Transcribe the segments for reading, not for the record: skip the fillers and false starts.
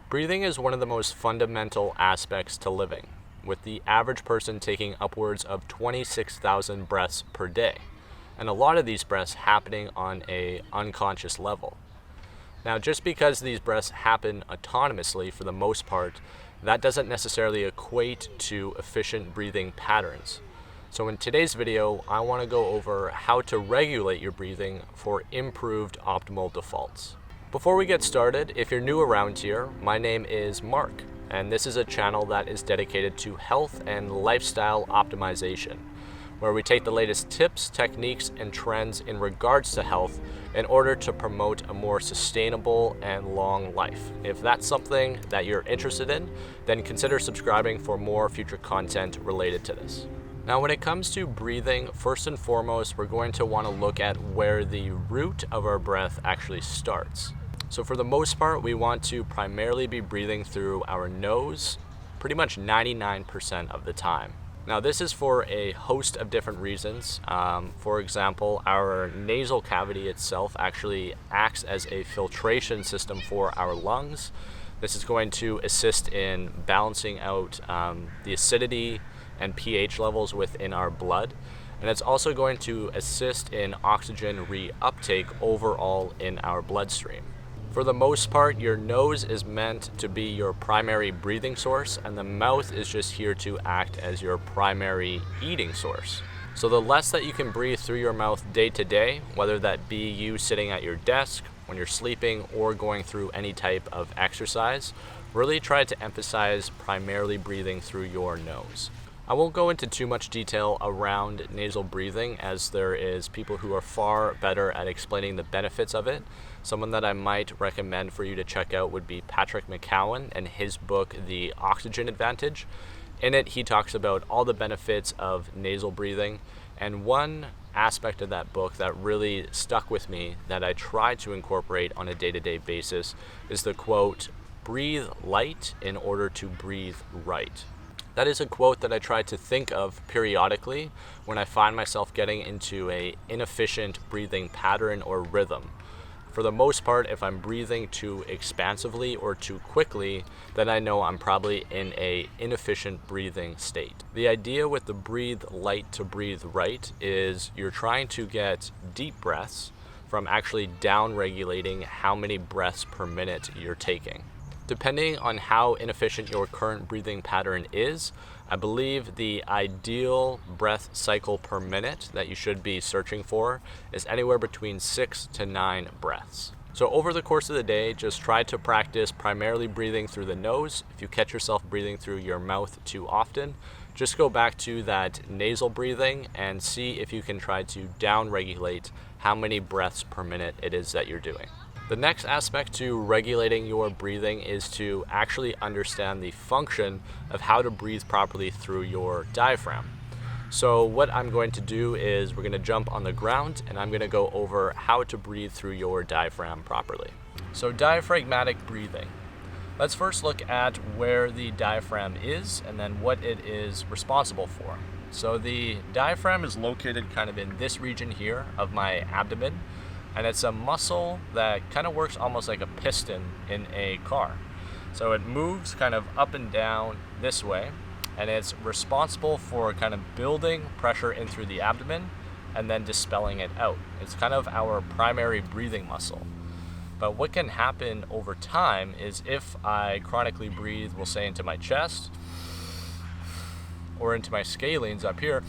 Breathing is one of the most fundamental aspects to living, with the average person taking upwards of 26,000 breaths per day, and a lot of these breaths happening on an unconscious level. Now, just because these breaths happen autonomously for the most part, that doesn't necessarily equate to efficient breathing patterns. So in today's video, I want to go over how to regulate your breathing for improved optimal defaults. Before we get started, if you're new around here, my name is Mark, and this is a channel that is dedicated to health and lifestyle optimization, where we take the latest tips, techniques, and trends in regards to health in order to promote a more sustainable and long life. If that's something that you're interested in, then consider subscribing for more future content related to this. Now, when it comes to breathing, first and foremost, we're going to want to look at where the root of our breath actually starts. So for the most part, we want to primarily be breathing through our nose pretty much 99% of the time. Now, this is for a host of different reasons. For example, our nasal cavity itself actually acts as a filtration system for our lungs. This is going to assist in balancing out the acidity and pH levels within our blood. And it's also going to assist in oxygen reuptake overall in our bloodstream. For the most part, your nose is meant to be your primary breathing source, and the mouth is just here to act as your primary eating source. So the less that you can breathe through your mouth day to day, whether that be you sitting at your desk, when you're sleeping, or going through any type of exercise, really try to emphasize primarily breathing through your nose. I won't go into too much detail around nasal breathing, as there is people who are far better at explaining the benefits of it. Someone that I might recommend for you to check out would be Patrick McKeown and his book, The Oxygen Advantage. In it, he talks about all the benefits of nasal breathing, and one aspect of that book that really stuck with me that I try to incorporate on a day-to-day basis is the quote, "Breathe light in order to breathe right." That is a quote that I try to think of periodically when I find myself getting into an inefficient breathing pattern or rhythm. For the most part, if I'm breathing too expansively or too quickly, then I know I'm probably in an inefficient breathing state. The idea with the breathe light to breathe right is you're trying to get deep breaths from actually down-regulating how many breaths per minute you're taking. Depending on how inefficient your current breathing pattern is, I believe the ideal breath cycle per minute that you should be searching for is anywhere between 6 to 9 breaths. So over the course of the day, just try to practice primarily breathing through the nose. If you catch yourself breathing through your mouth too often, just go back to that nasal breathing and see if you can try to down-regulate how many breaths per minute it is that you're doing. The next aspect to regulating your breathing is to actually understand the function of how to breathe properly through your diaphragm. So what I'm going to do is we're going to jump on the ground and I'm going to go over how to breathe through your diaphragm properly. So diaphragmatic breathing. Let's first look at where the diaphragm is and then what it is responsible for. So the diaphragm is located kind of in this region here of my abdomen. And it's a muscle that kind of works almost like a piston in a car. So it moves kind of up and down this way, and it's responsible for kind of building pressure in through the abdomen and then dispelling it out. It's kind of our primary breathing muscle. But what can happen over time is if I chronically breathe, we'll say into my chest or into my scalenes up here,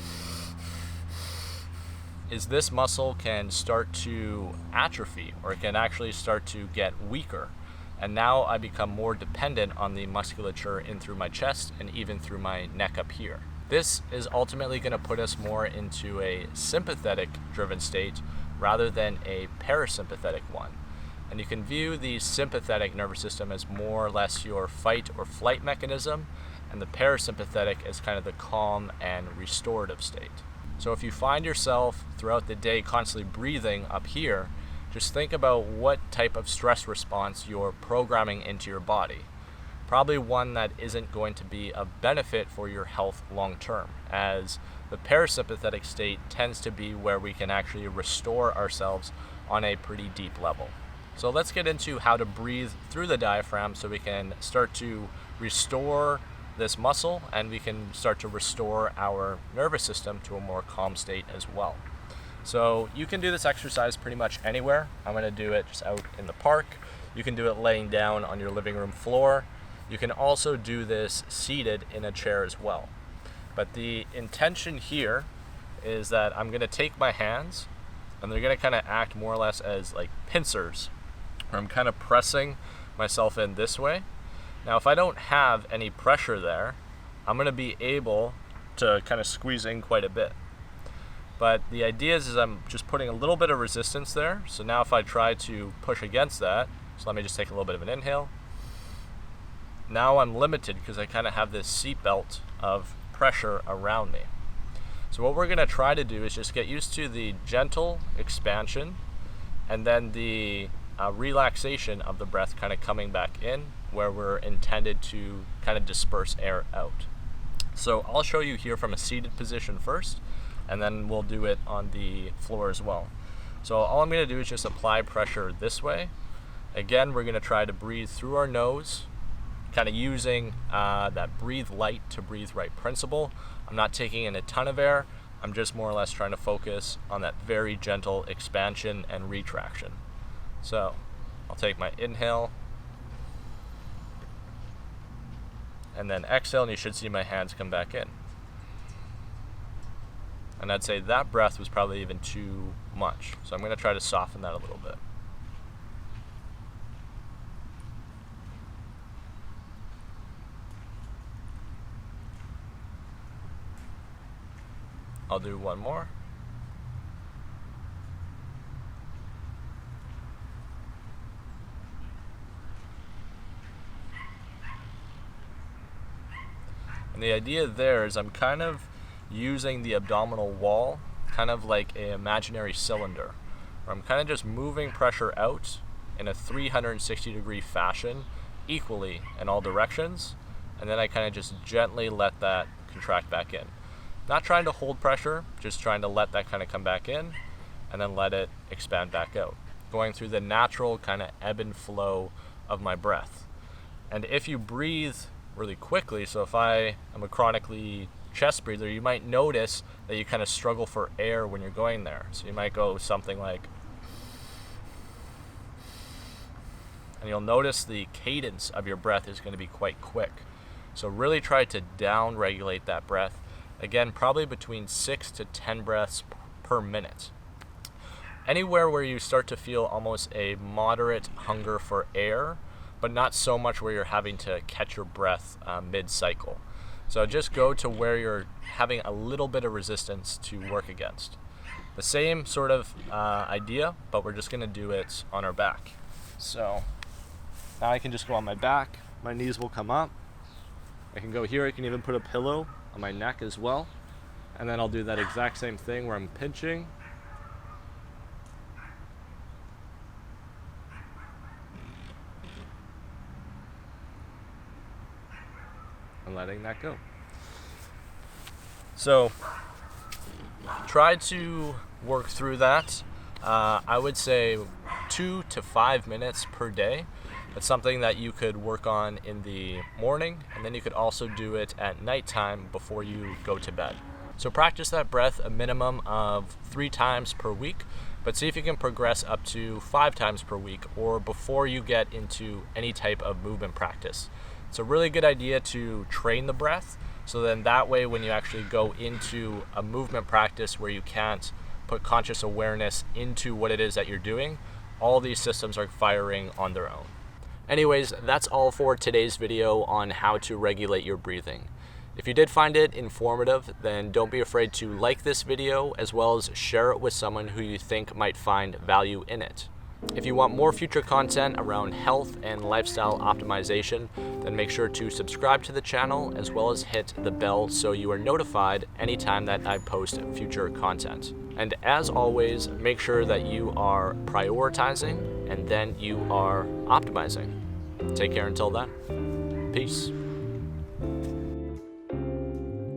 is this muscle can start to atrophy, or it can actually start to get weaker. And now I become more dependent on the musculature in through my chest and even through my neck up here. This is ultimately going to put us more into a sympathetic driven state rather than a parasympathetic one. And you can view the sympathetic nervous system as more or less your fight or flight mechanism, and the parasympathetic as kind of the calm and restorative state. So if you find yourself throughout the day constantly breathing up here, just think about what type of stress response you're programming into your body. Probably one that isn't going to be of benefit for your health long term, as the parasympathetic state tends to be where we can actually restore ourselves on a pretty deep level. So let's get into how to breathe through the diaphragm so we can start to restore this muscle and we can start to restore our nervous system to a more calm state as well. So you can do this exercise pretty much anywhere. I'm going to do it just out in the park. You can do it laying down on your living room floor. You can also do this seated in a chair as well. But the intention here is that I'm going to take my hands and they're going to kind of act more or less as like pincers, where I'm kind of pressing myself in this way. Now, if I don't have any pressure there, I'm going to be able to kind of squeeze in quite a bit. But the idea is I'm just putting a little bit of resistance there. So now if I try to push against that, so let me just take a little bit of an inhale. Now I'm limited because I kind of have this seatbelt of pressure around me. So what we're going to try to do is just get used to the gentle expansion and then the relaxation of the breath kind of coming back in where we're intended to kind of disperse air out. So I'll show you here from a seated position first, and then we'll do it on the floor as well. So all I'm going to do is just apply pressure this way. Again, we're going to try to breathe through our nose, kind of using that breathe light to breathe right principle. I'm not taking in a ton of air. I'm just more or less trying to focus on that very gentle expansion and retraction. So I'll take my inhale and then exhale, and you should see my hands come back in. And I'd say that breath was probably even too much. So I'm going to try to soften that a little bit. I'll do one more. And the idea there is I'm kind of using the abdominal wall kind of like an imaginary cylinder, where I'm kind of just moving pressure out in a 360-degree fashion equally in all directions, and then I kind of just gently let that contract back in. Not trying to hold pressure, just trying to let that kind of come back in and then let it expand back out, going through the natural kind of ebb and flow of my breath. And if you breathe really quickly, so if I am a chronically chest breather, you might notice that you kind of struggle for air when you're going there. So you might go something like, and you'll notice the cadence of your breath is going to be quite quick. So really try to down regulate that breath. Again, probably between 6 to 10 breaths per minute. Anywhere where you start to feel almost a moderate hunger for air, but not so much where you're having to catch your breath mid-cycle. So just go to where you're having a little bit of resistance to work against. The same sort of idea, but we're just going to do it on our back. So now I can just go on my back. My knees will come up. I can go here. I can even put a pillow on my neck as well. And then I'll do that exact same thing where I'm pinching. And letting that go. So try to work through that. I would say 2 to 5 minutes per day. It's something that you could work on in the morning, and then you could also do it at nighttime before you go to bed. So practice that breath a minimum of 3 times per week, but see if you can progress up to 5 times per week or before you get into any type of movement practice. It's a really good idea to train the breath, so then that way when you actually go into a movement practice where you can't put conscious awareness into what it is that you're doing, all these systems are firing on their own. Anyways, that's all for today's video on how to regulate your breathing. If you did find it informative, then don't be afraid to like this video as well as share it with someone who you think might find value in it. If you want more future content around health and lifestyle optimization, then make sure to subscribe to the channel as well as hit the bell so you are notified anytime that I post future content. And as always, make sure that you are prioritizing and then you are optimizing. Take care until then. Peace.